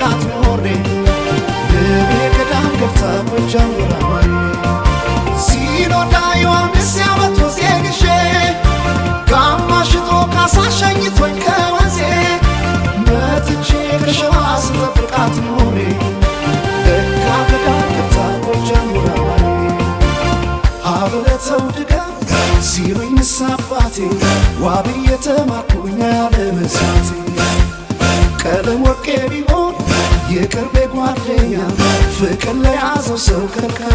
ስጠብቃት ኖሬ ልቤ ገዳም ገብታ ጎጃም ወራማሬ ሲኖዳ ዮሐንስ ያመቶ ዜግሼ ጋማሽቶ ካሳሸኝቶኝ ከወንዜ መጥቼ ከሸዋ ስጠብቃት ኖሬ ለካ ገዳም ገብታ ጎጃም ወራማሬ አብረተው ድጋም ሲሉኝ ንሳባቴ ዋብዬ ተማርኩኝ ያለ መሳቴ ቀለም ወርቄ ቢሆን የቅርቤ ጓደኛ ፍቅር ለያዘው ሰው ከልካይ